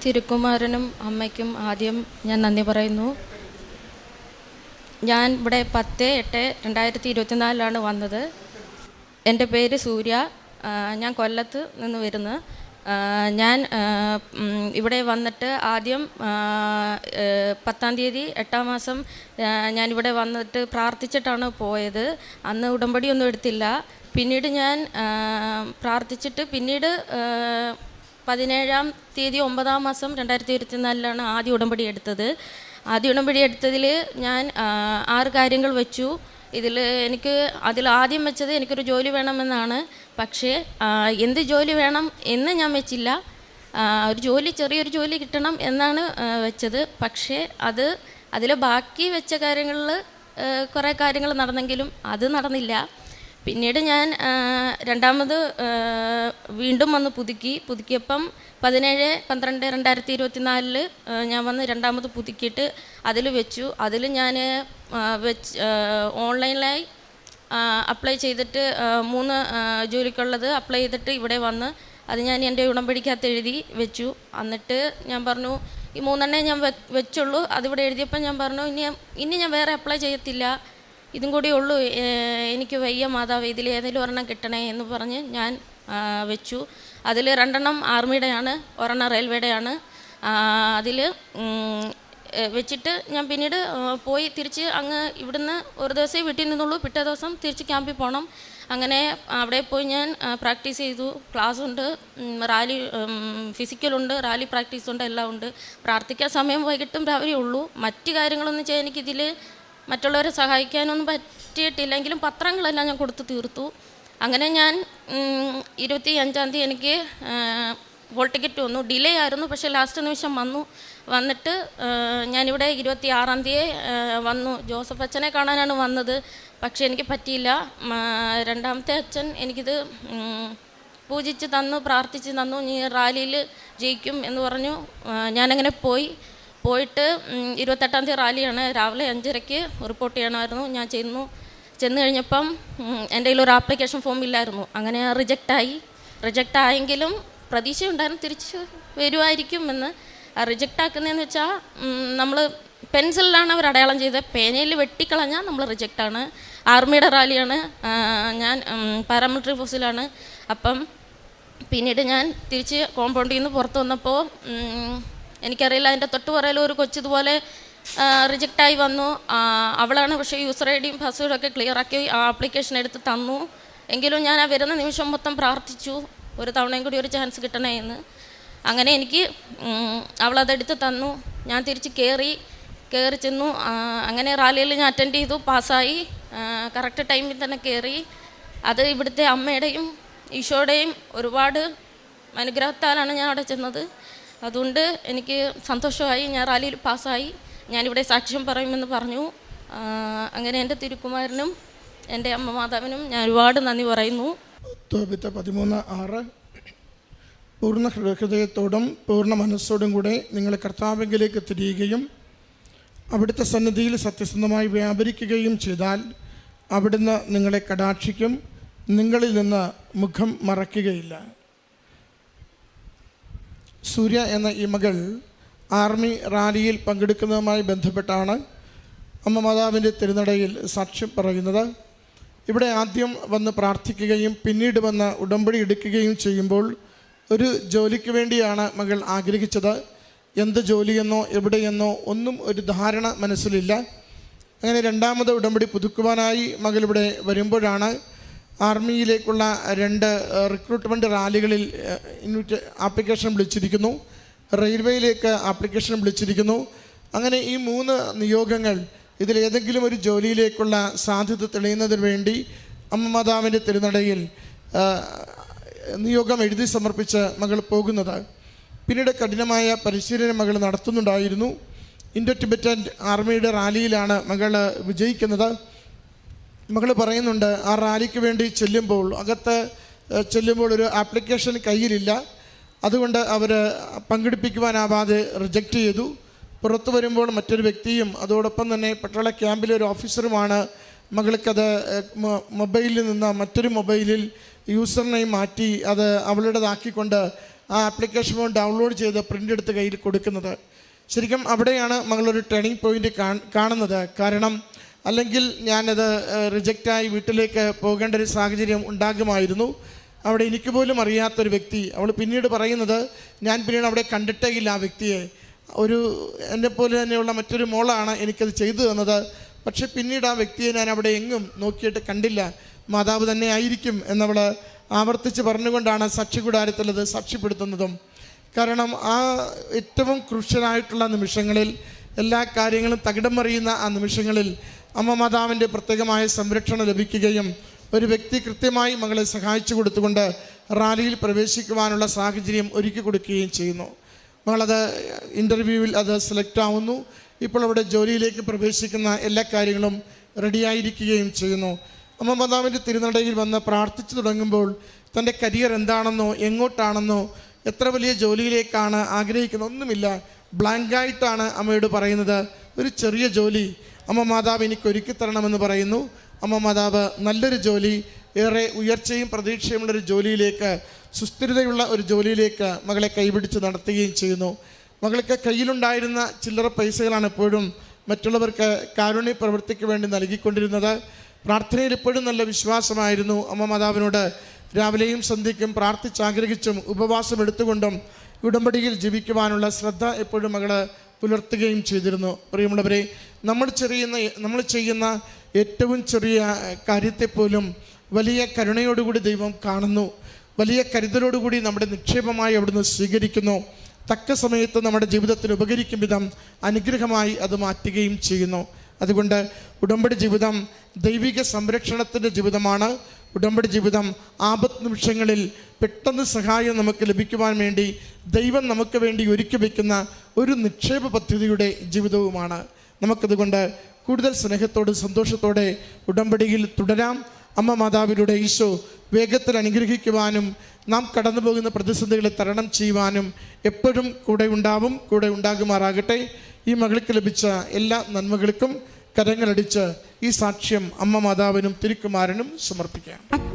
തിരുക്കുമാരനും അമ്മയ്ക്കും ആദ്യം ഞാൻ നന്ദി പറയുന്നു. ഞാൻ ഇവിടെ 10/8/2024 വന്നത്. എൻ്റെ പേര് സൂര്യ. ഞാൻ കൊല്ലത്ത് നിന്ന് വരുന്നു. ഞാൻ ഇവിടെ വന്നിട്ട് ആദ്യം 10-ാം തീയതി 8-ാം മാസം ഞാനിവിടെ വന്നിട്ട് പ്രാർത്ഥിച്ചിട്ടാണ് പോയത്. അന്ന് ഉടമ്പടിയൊന്നും എടുത്തില്ല. പിന്നീട് ഞാൻ പ്രാർത്ഥിച്ചിട്ട് പിന്നീട് 17-ാം തീയതി 9-ാം മാസം 2024 ആദ്യ ഉടമ്പടി എടുത്തത്. ആദ്യ ഉടമ്പടി എടുത്തതിൽ ഞാൻ 6 കാര്യങ്ങൾ വെച്ചു. അതിൽ ആദ്യം വെച്ചത് എനിക്കൊരു ജോലി വേണമെന്നാണ്. പക്ഷേ എന്ത് ജോലി വേണം എന്ന് ഞാൻ വെച്ചില്ല. ചെറിയൊരു ജോലി കിട്ടണം എന്നാണ് വെച്ചത്. പക്ഷേ അതിൽ ബാക്കി വെച്ച കാര്യങ്ങളിൽ കുറേ കാര്യങ്ങൾ നടന്നെങ്കിലും അത് നടന്നില്ല. പിന്നീട് ഞാൻ രണ്ടാമത് വീണ്ടും വന്ന് പുതുക്കിയപ്പം 17/12/2024 ഞാൻ വന്ന് രണ്ടാമത് പുതുക്കിയിട്ട് അതിൽ വെച്ചു. അതിൽ ഞാൻ ഓൺലൈനിലായി അപ്ലൈ ചെയ്തിട്ട് 3 ജോലിക്കുള്ളത് അപ്ലൈ ചെയ്തിട്ട് ഇവിടെ വന്ന് അത് ഞാൻ എൻ്റെ ഉടമ്പടിക്കകത്ത് എഴുതി വെച്ചു. എന്നിട്ട് ഞാൻ പറഞ്ഞു ഈ 3 ഞാൻ വെച്ചുള്ളൂ. അതിവിടെ എഴുതിയപ്പോൾ ഞാൻ പറഞ്ഞു ഇനി ഞാൻ വേറെ അപ്ലൈ ചെയ്യത്തില്ല, ഇതും കൂടി ഉള്ളൂ, എനിക്ക് വയ്യ മാതാവ്, ഇതിൽ ഏതെങ്കിലും ഒരെണ്ണം കിട്ടണേ എന്ന് പറഞ്ഞ് ഞാൻ വെച്ചു. അതിൽ 2 ആർമിയുടെയാണ്, 1 റെയിൽവേയുടെയാണ്. അതിൽ വെച്ചിട്ട് ഞാൻ പിന്നീട് പോയി തിരിച്ച് അങ്ങ് ഇവിടുന്ന് ഒരു ദിവസമേ വീട്ടിൽ നിന്നുള്ളൂ. പിറ്റേ ദിവസം തിരിച്ച് ക്യാമ്പിൽ പോകണം. അങ്ങനെ അവിടെ പോയി ഞാൻ പ്രാക്ടീസ് ചെയ്തു. ക്ലാസ്സുണ്ട്, റാലി ഫിസിക്കലുണ്ട്, റാലി പ്രാക്ടീസുണ്ട്, എല്ലാം ഉണ്ട്. പ്രാർത്ഥിക്കാൻ സമയം വൈകിട്ടും രാവിലെ ഉള്ളൂ. മറ്റു കാര്യങ്ങളൊന്നും ചെയ്യാൻ എനിക്കിതിൽ മറ്റുള്ളവരെ സഹായിക്കാനൊന്നും പറ്റിയിട്ടില്ലെങ്കിലും പത്രങ്ങളെല്ലാം ഞാൻ കൊടുത്ത് തീർത്തു. അങ്ങനെ ഞാൻ 25-ാം തീയതി എനിക്ക് ഹോൾ ടിക്കറ്റ് വന്നു. ഡിലേ ആയിരുന്നു, പക്ഷേ ലാസ്റ്റ് നിമിഷം വന്നിട്ട് ഞാനിവിടെ 26-ാം തീയതി വന്നു. ജോസഫ് അച്ഛനെ കാണാനാണ് വന്നത്. പക്ഷേ എനിക്ക് പറ്റിയില്ല. രണ്ടാമത്തെ അച്ഛൻ എനിക്കിത് പൂജിച്ച് തന്നു, പ്രാർത്ഥിച്ച് തന്നു. നീ റാലിയിൽ ജയിക്കും എന്ന് പറഞ്ഞു. ഞാനങ്ങനെ പോയിട്ട് 28-ാം തീയതി റാലിയാണ്. രാവിലെ 5:30 റിപ്പോർട്ട് ചെയ്യണമായിരുന്നു. ഞാൻ ചെന്ന് കഴിഞ്ഞപ്പം എൻ്റെ കയ്യിലൊരു ആപ്ലിക്കേഷൻ ഫോം ഇല്ലായിരുന്നു. അങ്ങനെ റിജക്റ്റ് ആയെങ്കിലും പ്രതീക്ഷയുണ്ടായിരുന്നു തിരിച്ച് വരുമായിരിക്കും എന്ന്. റിജക്റ്റ് ആക്കുന്നതെന്ന് വെച്ചാൽ നമ്മൾ പെൻസിലിലാണ് അവർ അടയാളം ചെയ്തത്, പേനയിൽ വെട്ടിക്കളഞ്ഞാൽ നമ്മൾ റിജക്റ്റാണ്. ആർമിയുടെ റാലിയാണ്, ഞാൻ പാരാമിലിറ്ററി ഫോഴ്സിലാണ്. അപ്പം പിന്നീട് ഞാൻ തിരിച്ച് കോമ്പൗണ്ടിൽ നിന്ന് പുറത്ത് വന്നപ്പോൾ എനിക്കറിയില്ല, അതിൻ്റെ തൊട്ട് പുറകിൽ ഒരു കൊച്ചിതുപോലെ റിജക്റ്റായി വന്നു. അവളാണ് പക്ഷേ യൂസർ ഐ ഡിയും പാസ്വേഡും ഒക്കെ ക്ലിയറാക്കി ആപ്ലിക്കേഷൻ എടുത്ത് തന്നു. എങ്കിലും ഞാൻ വരുന്ന നിമിഷം മൊത്തം പ്രാർത്ഥിച്ചു, ഒരു തവണയും കൂടി ഒരു ചാൻസ് കിട്ടണേ എന്ന്. അങ്ങനെ എനിക്ക് അവളതെടുത്ത് തന്നു. ഞാൻ തിരിച്ച് കയറി ചെന്നു. അങ്ങനെ റാലിയിൽ ഞാൻ അറ്റൻഡ് ചെയ്തു, പാസ്സായി. കറക്റ്റ് ടൈമിൽ തന്നെ കയറി. അത് ഇവിടുത്തെ അമ്മയുടെയും ഈശോയുടെയും ഒരുപാട് അനുഗ്രഹത്താലാണ് ഞാൻ അവിടെ ചെന്നത്. അതുകൊണ്ട് എനിക്ക് സന്തോഷമായി. ഞാൻ റാലിയിൽ പാസ്സായി. ഞാനിവിടെ സാക്ഷ്യം പറയുമെന്ന് പറഞ്ഞു. അങ്ങനെ എൻ്റെ തിരുക്കുമാരനും എൻ്റെ അമ്മ മാതാവിനും ഞാൻ ഒരുപാട് നന്ദി പറയുന്നു. 13:6 പൂർണ്ണ ഹൃദയത്തോടും പൂർണ്ണ മനസ്സോടും കൂടെ നിങ്ങൾ കർത്താവിലേക്ക് തിരിയുകയും അവിടുത്തെ സന്നിധിയിൽ സത്യസന്ധമായി വ്യാപരിക്കുകയും ചെയ്താൽ അവിടുന്ന് നിങ്ങളെ കടാക്ഷിക്കും, നിങ്ങളിൽ നിന്ന് മുഖം മറയ്ക്കുകയില്ല. സൂര്യ എന്ന ഈ മകൾ ആർമി റാലിയിൽ പങ്കെടുക്കുന്നതുമായി ബന്ധപ്പെട്ടാണ് അമ്മ മാതാവിൻ്റെ തിരുനടയിൽ സാക്ഷ്യം പറയുന്നത്. ഇവിടെ ആദ്യം വന്ന് പ്രാർത്ഥിക്കുകയും പിന്നീട് വന്ന് ഉടമ്പടി എടുക്കുകയും ചെയ്യുമ്പോൾ ഒരു ജോലിക്ക് വേണ്ടിയാണ് മകൾ ആഗ്രഹിച്ചത്. എന്ത് ജോലിയെന്നോ എവിടെയെന്നോ ഒന്നും ഒരു ധാരണ മനസ്സിലില്ല. അങ്ങനെ രണ്ടാമത് ഉടമ്പടി പുതുക്കുവാനായി മകൾ ഇവിടെ വരുമ്പോഴാണ് ആർമിയിലേക്കുള്ള 2 റിക്രൂട്ട്മെൻറ്റ് റാലികളിൽ ആപ്ലിക്കേഷൻ വിളിച്ചിരിക്കുന്നു, റെയിൽവേയിലേക്ക് ആപ്ലിക്കേഷൻ വിളിച്ചിരിക്കുന്നു. അങ്ങനെ ഈ 3 നിയോഗങ്ങൾ, ഇതിലേതെങ്കിലും ഒരു ജോലിയിലേക്കുള്ള സാധ്യത തെളിയുന്നതിന് വേണ്ടി അമ്മ മാതാവിൻ്റെ തിരുനടയിൽ നിയോഗം എഴുതി സമർപ്പിച്ച് മകൾ പോകുന്നത്. പിന്നീട് കഠിനമായ പരിശീലനം മകൾ നടത്തുന്നുണ്ടായിരുന്നു. ഇൻഡോ ടിബറ്റൻ ആർമിയുടെ റാലിയിലാണ് മകൾ വിജയിക്കുന്നത്. മകൾ പറയുന്നുണ്ട്, ആ റാലിക്ക് വേണ്ടി അകത്ത് ചെല്ലുമ്പോൾ ഒരു ആപ്ലിക്കേഷൻ കയ്യിലില്ല. അതുകൊണ്ട് അവർ പങ്കെടുപ്പിക്കുവാനാവാതെ റിജക്റ്റ് ചെയ്തു. പുറത്തു വരുമ്പോൾ മറ്റൊരു വ്യക്തിയും അതോടൊപ്പം തന്നെ പട്ടാള ക്യാമ്പിലെ ഒരു ഓഫീസറുമാണ് മകൾക്കത് മൊബൈലിൽ നിന്ന് മറ്റൊരു മൊബൈലിൽ യൂസർ നെയിം മാറ്റി അത് അവളുടേതാക്കിക്കൊണ്ട് ആ ആപ്ലിക്കേഷൻ ഫോം ഡൗൺലോഡ് ചെയ്ത് പ്രിൻ്റ് എടുത്ത് കയ്യിൽ കൊടുക്കുന്നത്. ശരിക്കും അവിടെയാണ് മകളൊരു ടേണിംഗ് പോയിൻ്റ് കാണുന്നത്. കാരണം അല്ലെങ്കിൽ ഞാനത് റിജക്റ്റായി വീട്ടിലേക്ക് പോകേണ്ട ഒരു സാഹചര്യം ഉണ്ടാകുമായിരുന്നു. അവിടെ എനിക്ക് പോലും അറിയാത്തൊരു വ്യക്തി, അവൾ പിന്നീട് പറയുന്നത്, ഞാൻ പിന്നീട് അവിടെ കണ്ടിട്ടേ ഇല്ല ആ വ്യക്തിയെ. എന്നെപ്പോലെ തന്നെയുള്ള മറ്റൊരു മോളാണ് എനിക്കത് ചെയ്തു തന്നത്. പക്ഷെ പിന്നീട് ആ വ്യക്തിയെ ഞാൻ അവിടെ എങ്ങും നോക്കിയിട്ട് കണ്ടില്ല, മാതാവ് തന്നെ ആയിരിക്കും എന്നവൾ ആവർത്തിച്ച് പറഞ്ഞുകൊണ്ടാണ് സാക്ഷികൂടാരത്തിൽ അത് സാക്ഷ്യപ്പെടുത്തുന്നതും. കാരണം ആ ഏറ്റവും ക്രൂഷ്യലായിട്ടുള്ള നിമിഷങ്ങളിൽ, എല്ലാ കാര്യങ്ങളും തകിടം മറിയുന്ന ആ നിമിഷങ്ങളിൽ അമ്മ മാതാവിൻ്റെ പ്രത്യേകമായ സംരക്ഷണം ലഭിക്കുകയും ഒരു വ്യക്തി കൃത്യമായി മകളെ സഹായിച്ചു കൊടുത്തുകൊണ്ട് റാലിയിൽ പ്രവേശിക്കുവാനുള്ള സാഹചര്യം ഒരുക്കി കൊടുക്കുകയും ചെയ്യുന്നു. മകളത് ഇൻ്റർവ്യൂവിൽ അത് സെലക്ട് ആവുന്നു. ഇപ്പോൾ അവിടെ ജോലിയിലേക്ക് പ്രവേശിക്കുന്ന എല്ലാ കാര്യങ്ങളും റെഡിയായിരിക്കുകയും ചെയ്യുന്നു. അമ്മ മാതാവിൻ്റെ തിരുനടയിൽ വന്ന് പ്രാർത്ഥിച്ചു തുടങ്ങുമ്പോൾ തൻ്റെ കരിയർ എന്താണെന്നോ എങ്ങോട്ടാണെന്നോ എത്ര വലിയ ജോലിയിലേക്കാണ് ആഗ്രഹിക്കുന്നത് ഒന്നുമില്ല. ബ്ലാങ്കായിട്ടാണ് അമ്മയോട് പറയുന്നത്, ഒരു ചെറിയ ജോലി അമ്മ മാതാവ് എനിക്ക് ഒരുക്കി തരണമെന്ന് പറയുന്നു. അമ്മ മാതാവ് നല്ലൊരു ജോലി, ഏറെ ഉയർച്ചയും പ്രതീക്ഷയുമുള്ളൊരു ജോലിയിലേക്ക്, സുസ്ഥിരതയുള്ള ഒരു ജോലിയിലേക്ക് മകളെ കൈപിടിച്ച് നടത്തുകയും ചെയ്യുന്നു. മകൾക്ക് കയ്യിലുണ്ടായിരുന്ന ചില്ലറ പൈസകളാണ് എപ്പോഴും മറ്റുള്ളവർക്ക് കാരുണ്യ പ്രവൃത്തിക്ക് വേണ്ടി നൽകിക്കൊണ്ടിരുന്നത്. പ്രാർത്ഥനയിൽ എപ്പോഴും നല്ല വിശ്വാസമായിരുന്നു. അമ്മ മാതാവിനോട് രാവിലെയും സന്ധ്യയ്ക്കും പ്രാർത്ഥിച്ചാഗ്രഹിച്ചും ഉപവാസം എടുത്തുകൊണ്ടും ഉടമ്പടിയിൽ ജീവിക്കുവാനുള്ള ശ്രദ്ധ എപ്പോഴും മകൾ പുലർത്തുകയും ചെയ്തിരുന്നു. പ്രിയമുള്ളവരെ, നമ്മൾ ചെയ്യുന്ന ഏറ്റവും ചെറിയ കാര്യത്തെപ്പോലും വലിയ കരുണയോടുകൂടി ദൈവം കാണുന്നു. വലിയ കരുതലോടുകൂടി നമ്മുടെ നിക്ഷേപമായി അവിടുന്ന് സ്വീകരിക്കുന്നു. തക്ക സമയത്ത് നമ്മുടെ ജീവിതത്തിന് ഉപകരിക്കും വിധം അനുഗ്രഹമായി അത് മാറ്റുകയും ചെയ്യുന്നു. അതുകൊണ്ട് ഉടമ്പടി ജീവിതം ദൈവിക സംരക്ഷണത്തിൻ്റെ ജീവിതമാണ്. ഉടമ്പടി ജീവിതം ആപത്ത് നിമിഷങ്ങളിൽ പെട്ടെന്ന് സഹായം നമുക്ക് ലഭിക്കുവാൻ വേണ്ടി ദൈവം നമുക്ക് വേണ്ടി ഒരുക്കി വയ്ക്കുന്ന ഒരു നിക്ഷേപ പദ്ധതിയുടെ ജീവിതവുമാണ്. നമുക്കതുകൊണ്ട് കൂടുതൽ സ്നേഹത്തോടെ സന്തോഷത്തോടെ ഉടമ്പടിയിൽ തുടരാം. അമ്മ മാതാവിലൂടെ ഈശോ വേഗത്തിൽ അനുഗ്രഹിക്കുവാനും നാം കടന്നു പോകുന്ന പ്രതിസന്ധികളെ തരണം ചെയ്യുവാനും എപ്പോഴും കൂടെ ഉണ്ടാകുമാറാകട്ടെ. ഈ മകൾക്ക് ലഭിച്ച എല്ലാ നന്മകൾക്കും കരങ്ങളടിച്ച് ഈ സാക്ഷ്യം അമ്മ മാതാവിനും തിരുക്കുമാരനും സമർപ്പിക്കാം.